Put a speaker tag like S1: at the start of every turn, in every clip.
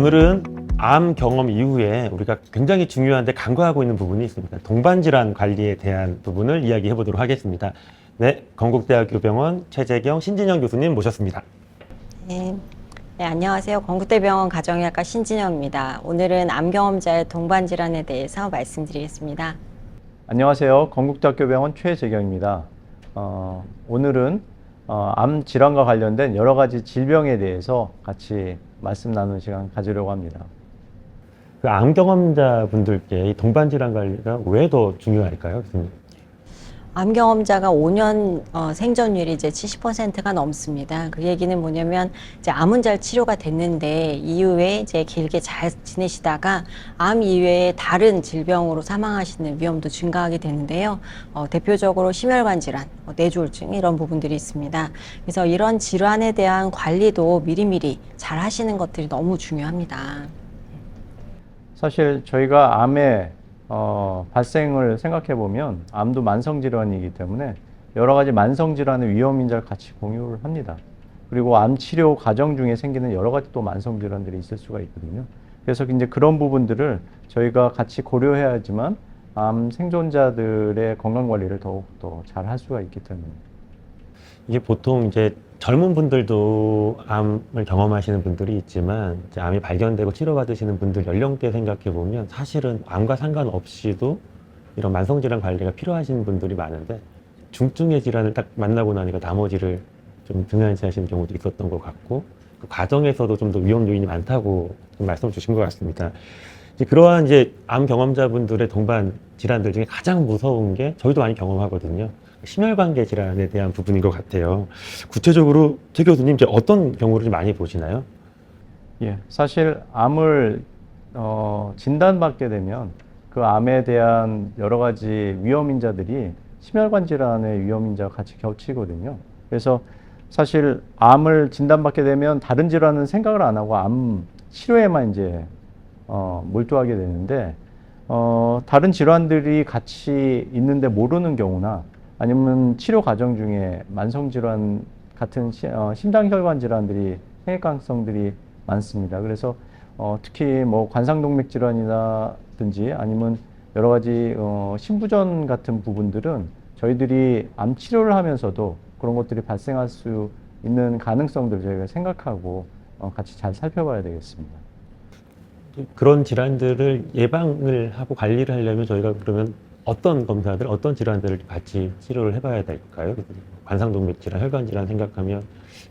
S1: 오늘은 암 경험 이후에 우리가 굉장히 중요한데 간과하고 있는 부분이 있습니다. 동반질환 관리에 대한 부분을 이야기해 보도록 하겠습니다. 네, 건국대학교 병원 최재경, 신진영 교수님 모셨습니다.
S2: 네, 안녕하세요. 건국대병원 가정의학과 신진영입니다. 오늘은 암 경험자의 동반질환에 대해서 말씀드리겠습니다.
S3: 안녕하세요. 건국대학교 병원 최재경입니다. 오늘은 암 질환과 관련된 여러 가지 질병에 대해서 같이 말씀 나누는 시간 가지려고 합니다.
S1: 그 암 경험자 분들께 이 동반질환 관리가 왜 더 중요할까요, 교수님?
S2: 암 경험자가 5년 생존율이 이제 70%가 넘습니다. 그 얘기는 뭐냐면 이제 암은 잘 치료가 됐는데 이후에 이제 길게 잘 지내시다가 암 이외에 다른 질병으로 사망하시는 위험도 증가하게 되는데요. 대표적으로 심혈관 질환, 뇌졸중 이런 부분들이 있습니다. 그래서 이런 질환에 대한 관리도 미리미리 잘 하시는 것들이 너무 중요합니다.
S3: 사실 저희가 암의 발생을 생각해 보면 암도 만성질환이기 때문에 여러 가지 만성질환의 위험인자를 같이 공유를 합니다. 그리고 암 치료 과정 중에 생기는 여러 가지 또 만성질환들이 있을 수가 있거든요. 그래서 이제 그런 부분들을 저희가 같이 고려해야 하지만 암 생존자들의 건강 관리를 더욱더 잘 할 수가 있기 때문에.
S1: 이게 보통 이제 젊은 분들도 암을 경험하시는 분들이 있지만 이제 암이 발견되고 치료받으시는 분들 연령대 생각해 보면 사실은 암과 상관없이도 이런 만성질환 관리가 필요하신 분들이 많은데 중증의 질환을 딱 만나고 나니까 나머지를 좀 등한시하시는 경우도 있었던 것 같고 그 과정에서도 좀 더 위험 요인이 많다고 좀 말씀을 주신 것 같습니다. 이제 그러한 이제 암 경험자분들의 동반 질환들 중에 가장 무서운 게 저희도 많이 경험하거든요. 심혈관계 질환에 대한 부분인 것 같아요. 구체적으로 최 교수님 이제 어떤 경우를 많이 보시나요?
S3: 예, 사실 암을 진단받게 되면 그 암에 대한 여러 가지 위험인자들이 심혈관 질환의 위험인자와 같이 겹치거든요. 그래서 사실 암을 진단받게 되면 다른 질환은 생각을 안 하고 암 치료에만 이제 몰두하게 되는데 다른 질환들이 같이 있는데 모르는 경우나 아니면 치료 과정 중에 만성질환 같은 심장혈관 질환들이 생길 가능성들이 많습니다. 그래서 특히 뭐 관상동맥 질환이라든지 아니면 여러 가지 신부전 같은 부분들은 저희들이 암 치료를 하면서도 그런 것들이 발생할 수 있는 가능성들을 저희가 생각하고 같이 잘 살펴봐야 되겠습니다.
S1: 그런 질환들을 예방을 하고 관리를 하려면 저희가 그러면 어떤 검사들, 어떤 질환들을 같이 치료를 해봐야 될까요? 관상동맥 질환, 혈관 질환 생각하면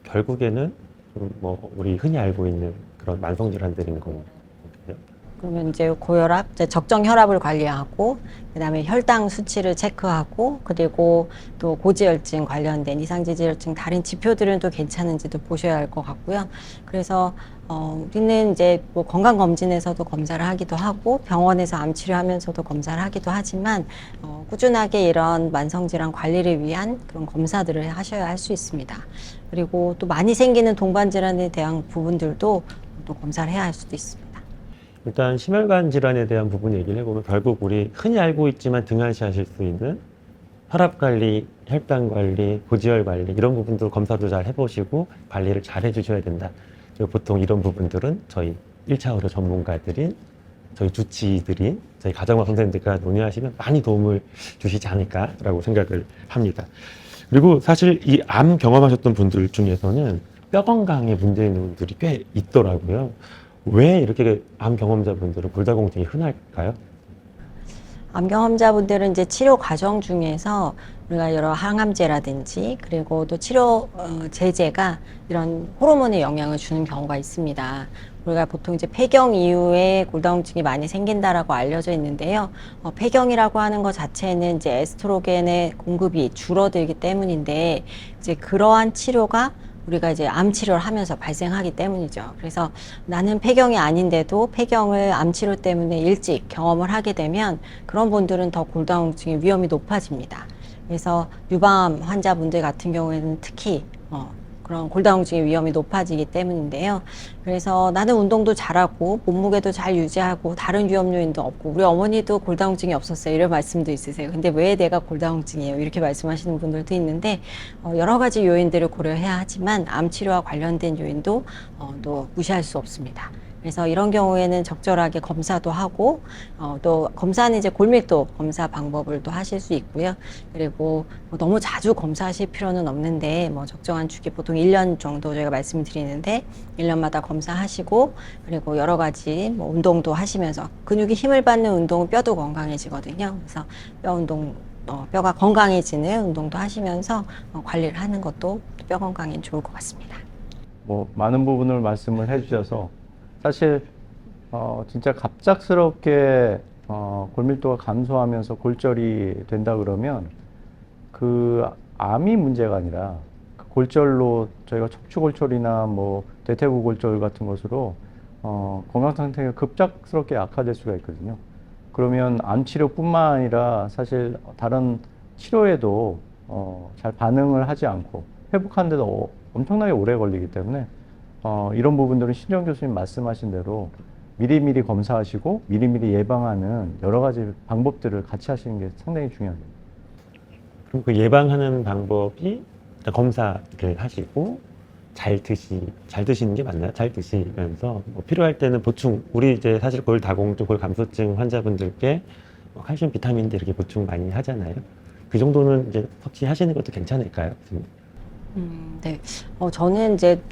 S1: 결국에는 뭐 우리 흔히 알고 있는 그런 만성 질환들인 거예요.
S2: 그러면 이제 고혈압, 이제 적정 혈압을 관리하고, 그다음에 혈당 수치를 체크하고, 그리고 또 고지혈증 관련된 이상지질혈증 다른 지표들은 또 괜찮은지도 보셔야 할 것 같고요. 그래서 우리는 이제 뭐 건강검진에서도 검사를 하기도 하고 병원에서 암 치료하면서도 검사를 하기도 하지만 꾸준하게 이런 만성질환 관리를 위한 그런 검사들을 하셔야 할 수 있습니다. 그리고 또 많이 생기는 동반질환에 대한 부분들도 또 검사를 해야 할 수도 있습니다.
S1: 일단 심혈관 질환에 대한 부분 얘기를 해보면 결국 우리 흔히 알고 있지만 등한시하실 수 있는 혈압 관리, 혈당 관리, 고지혈 관리 이런 부분도 검사도 잘 해보시고 관리를 잘 해주셔야 된다. 그리고 보통 이런 부분들은 저희 1차 의료 전문가들인 저희 주치의들이 저희 가정의학 선생님들과 논의하시면 많이 도움을 주시지 않을까라고 생각을 합니다. 그리고 사실 이 암 경험하셨던 분들 중에서는 뼈 건강에 문제 있는 분들이 꽤 있더라고요. 왜 이렇게 암 경험자분들은 골다공증이 흔할까요?
S2: 암 경험자분들은 이제 치료 과정 중에서 우리가 여러 항암제라든지 그리고 또 치료 제제가 이런 호르몬에 영향을 주는 경우가 있습니다. 우리가 보통 이제 폐경 이후에 골다공증이 많이 생긴다라고 알려져 있는데요. 폐경이라고 하는 것 자체는 이제 에스트로겐의 공급이 줄어들기 때문인데 이제 그러한 치료가 우리가 이제 암 치료를 하면서 발생하기 때문이죠. 그래서 나는 폐경이 아닌데도 폐경을 암 치료 때문에 일찍 경험을 하게 되면 그런 분들은 더 골다공증의 위험이 높아집니다. 그래서 유방암 환자분들 같은 경우에는 특히 그런 골다공증의 위험이 높아지기 때문인데요. 그래서 나는 운동도 잘하고 몸무게도 잘 유지하고 다른 위험 요인도 없고 우리 어머니도 골다공증이 없었어요 이런 말씀도 있으세요. 근데 왜 내가 골다공증이에요 이렇게 말씀하시는 분들도 있는데 여러 가지 요인들을 고려해야 하지만 암 치료와 관련된 요인도 또 무시할 수 없습니다. 그래서 이런 경우에는 적절하게 검사도 하고 또 검사는 이제 골밀도 검사 방법을 또 하실 수 있고요. 그리고 뭐 너무 자주 검사하실 필요는 없는데 뭐 적정한 주기 보통 1년 정도 저희가 말씀을 드리는데 1년마다 검사하시고 그리고 여러 가지 뭐 운동도 하시면서 근육이 힘을 받는 운동은 뼈도 건강해지거든요. 그래서 뼈 운동 뼈가 건강해지는 운동도 하시면서 관리를 하는 것도 뼈 건강에 좋을 것 같습니다.
S3: 뭐 많은 부분을 말씀을 해주셔서 사실 진짜 갑작스럽게 골밀도가 감소하면서 골절이 된다 그러면 그 암이 문제가 아니라 그 골절로 저희가 척추골절이나 뭐 대퇴부골절 같은 것으로 건강 상태가 급작스럽게 악화될 수가 있거든요. 그러면 암 치료뿐만 아니라 사실 다른 치료에도 잘 반응을 하지 않고 회복하는데도 엄청나게 오래 걸리기 때문에 이런 부분들은 신정 교수님 말씀하신 대로 미리미리 검사하시고 미리미리 예방하는 여러 가지 방법들을 같이 하시는 게 상당히 중요합니다.
S1: 그럼 그 예방하는 방법이 일단 검사를 하시고 잘 드시는 게 맞나요? 잘 드시면서 뭐 필요할 때는 보충, 우리 이제 사실 골다공증, 골감소증 환자분들께 뭐 칼슘, 비타민 D 이렇게 보충 많이 하잖아요. 그 정도는 이제 섭취하시는 것도 괜찮을까요?
S2: 네. 저는 이제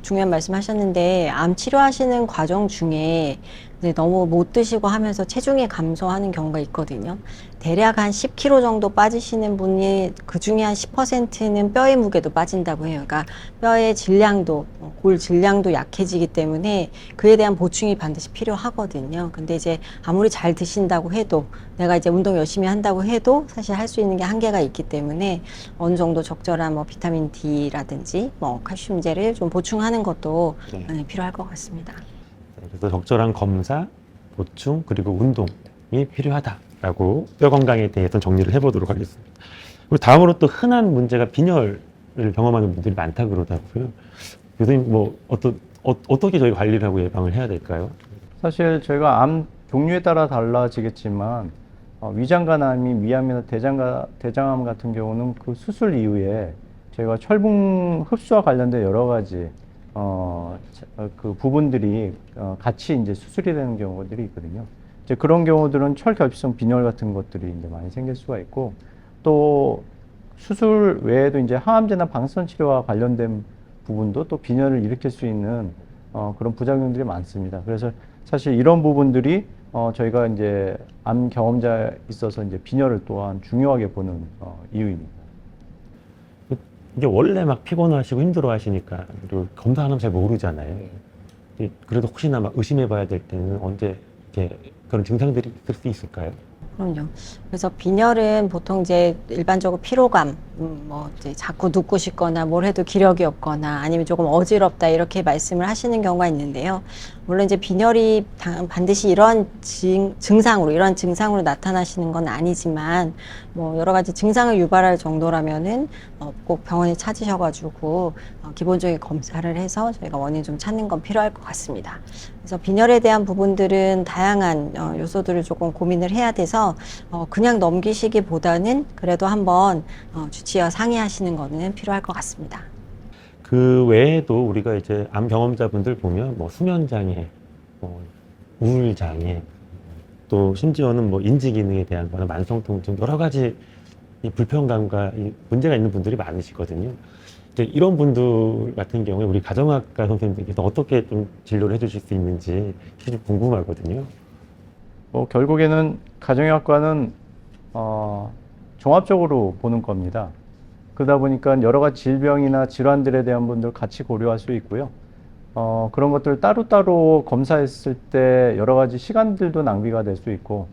S2: 중요한 말씀 하셨는데, 암 치료하시는 과정 중에 이제 너무 못 드시고 하면서 체중이 감소하는 경우가 있거든요. 대략 한 10kg 정도 빠지시는 분이 그 중에 한 10%는 뼈의 무게도 빠진다고 해요. 그러니까 뼈의 질량도, 골 질량도 약해지기 때문에 그에 대한 보충이 반드시 필요하거든요. 근데 이제 아무리 잘 드신다고 해도 내가 이제 운동 열심히 한다고 해도 사실 할 수 있는 게 한계가 있기 때문에 어느 정도 적절한 뭐 비타민 D라든지 뭐 칼슘제를 좀 보충하는 것도 필요할 것 같습니다.
S1: 그래서 적절한 검사, 보충, 그리고 운동이 필요하다라고 뼈 건강에 대해서 정리를 해보도록 하겠습니다. 그리고 다음으로 또 흔한 문제가 빈혈을 경험하는 분들이 많다 그러더라고요. 교수님, 뭐 어떻게 저희 관리를 하고 예방을 해야 될까요?
S3: 사실 저희가 암 종류에 따라 달라지겠지만 위장간암이 위암이나 대장암 같은 경우는 그 수술 이후에 저희가 철분 흡수와 관련된 여러 가지 그 부분들이 같이 이제 수술이 되는 경우들이 있거든요. 이제 그런 경우들은 철결핍성 빈혈 같은 것들이 이제 많이 생길 수가 있고 또 수술 외에도 이제 항암제나 방사선 치료와 관련된 부분도 또 빈혈을 일으킬 수 있는 그런 부작용들이 많습니다. 그래서 사실 이런 부분들이 저희가 이제 암 경험자에 있어서 이제 빈혈을 또한 중요하게 보는 이유입니다.
S1: 이게 원래 막 피곤하시고 힘들어하시니까 그리고 검사하면 잘 모르잖아요. 그래도 혹시나 막 의심해봐야 될 때는 언제 이렇게 그런 증상들이 있을 수 있을까요?
S2: 그럼요. 그래서 빈혈은 보통 이제 일반적으로 피로감, 뭐 이제 자꾸 눕고 싶거나 뭘 해도 기력이 없거나 아니면 조금 어지럽다 이렇게 말씀을 하시는 경우가 있는데요. 물론 이제 빈혈이 반드시 이런 증상으로 나타나시는 건 아니지만 뭐 여러 가지 증상을 유발할 정도라면은 꼭 병원에 찾으셔가지고 기본적인 검사를 해서 저희가 원인 좀 찾는 건 필요할 것 같습니다. 그래서 빈혈에 대한 부분들은 다양한 요소들을 조금 고민을 해야 돼서 그냥 넘기시기보다는 그래도 한번 주치의와 상의하시는 거는 필요할 것 같습니다.
S1: 그 외에도 우리가 이제 암 경험자분들 보면 뭐 수면 장애, 우울 장애, 또 심지어는 뭐 인지 기능에 대한 거나 만성 통증 여러 가지 이 불편감과 이 문제가 있는 분들이 많으시거든요. 이제 이런 분들 같은 경우에 우리 가정학과 선생님께서 어떻게 좀 진료를 해주실 수 있는지 좀 궁금하거든요.
S3: 결국에는 가정의학과는 종합적으로 보는 겁니다. 그러다 보니까 여러 가지 질병이나 질환들에 대한 분들 같이 고려할 수 있고요. 그런 것들을 따로따로 검사했을 때 여러 가지 시간들도 낭비가 될 수 있고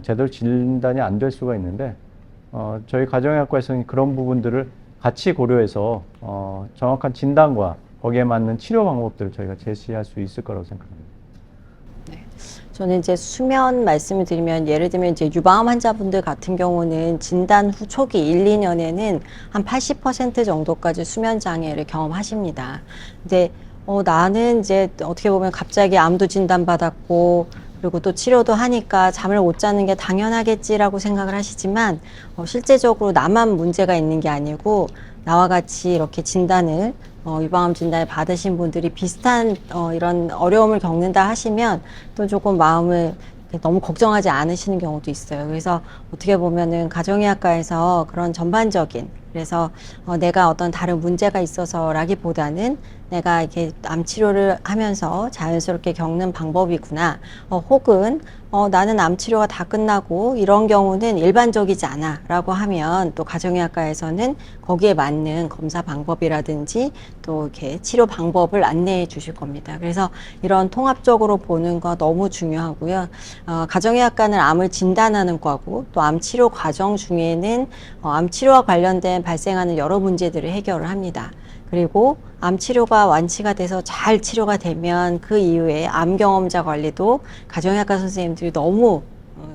S3: 제대로 진단이 안 될 수가 있는데 저희 가정의학과에서는 그런 부분들을 같이 고려해서 정확한 진단과 거기에 맞는 치료 방법들을 저희가 제시할 수 있을 거라고 생각합니다.
S2: 저는 이제 수면 말씀을 드리면 예를 들면 이제 유방암 환자분들 같은 경우는 진단 후 초기 1, 2년에는 한 80% 정도까지 수면 장애를 경험하십니다. 근데 나는 이제 어떻게 보면 갑자기 암도 진단받았고 그리고 또 치료도 하니까 잠을 못 자는 게 당연하겠지라고 생각을 하시지만 실제적으로 나만 문제가 있는 게 아니고 나와 같이 이렇게 진단을 유방암 진단을 받으신 분들이 비슷한 이런 어려움을 겪는다 하시면 또 조금 마음을 너무 걱정하지 않으시는 경우도 있어요. 그래서 어떻게 보면은 가정의학과에서 그런 전반적인, 그래서 내가 어떤 다른 문제가 있어서라기보다는 내가 이렇게 암 치료를 하면서 자연스럽게 겪는 방법이구나. 혹은 나는 암 치료가 다 끝나고 이런 경우는 일반적이지 않아 라고 하면 또 가정의학과에서는 거기에 맞는 검사 방법이라든지 또 이렇게 치료 방법을 안내해 주실 겁니다. 그래서 이런 통합적으로 보는 거 너무 중요하고요. 가정의학과는 암을 진단하는 과고 또 암 치료 과정 중에는 암 치료와 관련된 발생하는 여러 문제들을 해결을 합니다. 그리고 암 치료가 완치가 돼서 잘 치료가 되면 그 이후에 암 경험자 관리도 가정의학과 선생님들이 너무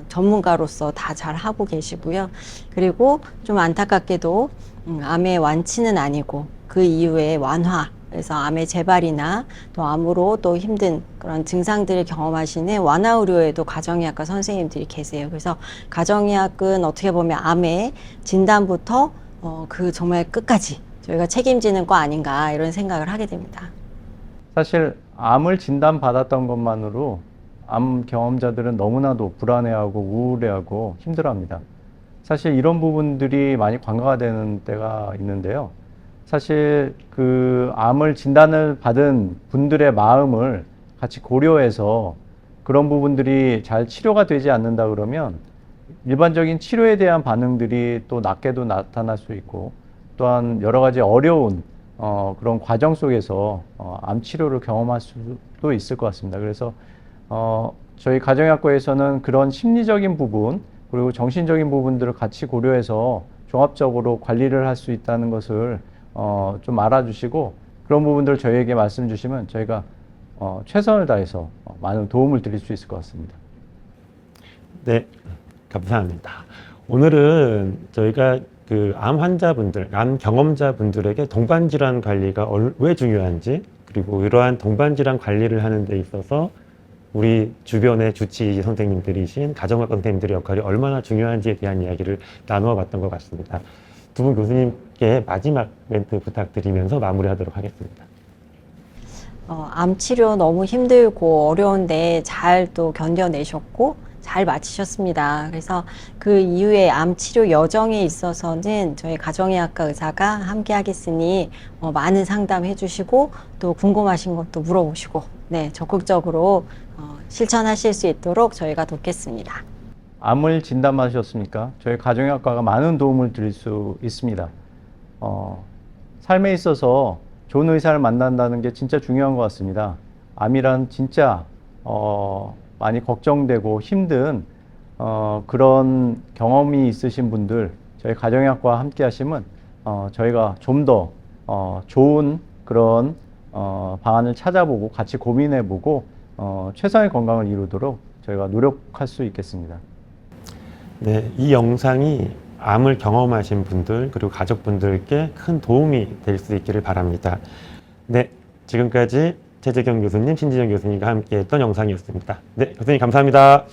S2: 전문가로서 다 잘 하고 계시고요. 그리고 좀 안타깝게도 암의 완치는 아니고 그 이후에 완화, 그래서 암의 재발이나 또 암으로 또 힘든 그런 증상들을 경험하시는 완화 의료에도 가정의학과 선생님들이 계세요. 그래서 가정의학은 어떻게 보면 암의 진단부터 그 정말 끝까지 저희가 책임지는 거 아닌가 이런 생각을 하게 됩니다.
S3: 사실 암을 진단받았던 것만으로 암 경험자들은 너무나도 불안해하고 우울해하고 힘들어합니다. 사실 이런 부분들이 많이 관가가 되는 때가 있는데요. 사실 그 암을 진단을 받은 분들의 마음을 같이 고려해서 그런 부분들이 잘 치료가 되지 않는다 그러면 일반적인 치료에 대한 반응들이 또 낮게도 나타날 수 있고 또한 여러 가지 어려운 그런 과정 속에서 암 치료를 경험할 수도 있을 것 같습니다. 그래서 저희 가정의학과에서는 그런 심리적인 부분 그리고 정신적인 부분들을 같이 고려해서 종합적으로 관리를 할 수 있다는 것을 좀 알아주시고 그런 부분들을 저희에게 말씀 주시면 저희가 최선을 다해서 많은 도움을 드릴 수 있을 것 같습니다.
S1: 네, 감사합니다. 오늘은 저희가 그 암 환자분들, 암 경험자분들에게 동반질환 관리가 왜 중요한지, 그리고 이러한 동반질환 관리를 하는 데 있어서 우리 주변의 주치의 선생님들이신 가정의학과 선생님들의 역할이 얼마나 중요한지에 대한 이야기를 나누어 봤던 것 같습니다. 두 분 교수님께 마지막 멘트 부탁드리면서 마무리하도록 하겠습니다.
S2: 암 치료 너무 힘들고 어려운데 잘 또 견뎌내셨고 잘 마치셨습니다. 그래서 그 이후에 암 치료 여정에 있어서는 저희 가정의학과 의사가 함께 하겠으니 많은 상담해 주시고 또 궁금하신 것도 물어보시고 네, 적극적으로 실천하실 수 있도록 저희가 돕겠습니다.
S3: 암을 진단받으셨습니까? 저희 가정의학과가 많은 도움을 드릴 수 있습니다. 삶에 있어서 좋은 의사를 만난다는 게 진짜 중요한 것 같습니다. 암이란 진짜 많이 걱정되고 힘든 그런 경험이 있으신 분들 저희 가정의학과와 함께 하시면 저희가 좀 더 좋은 그런 방안을 찾아보고 같이 고민해보고 최선의 건강을 이루도록 저희가 노력할 수 있겠습니다.
S1: 네, 이 영상이 암을 경험하신 분들 그리고 가족분들께 큰 도움이 될 수 있기를 바랍니다. 네, 지금까지 최재경 교수님, 신지정 교수님과 함께했던 영상이었습니다. 네, 교수님 감사합니다.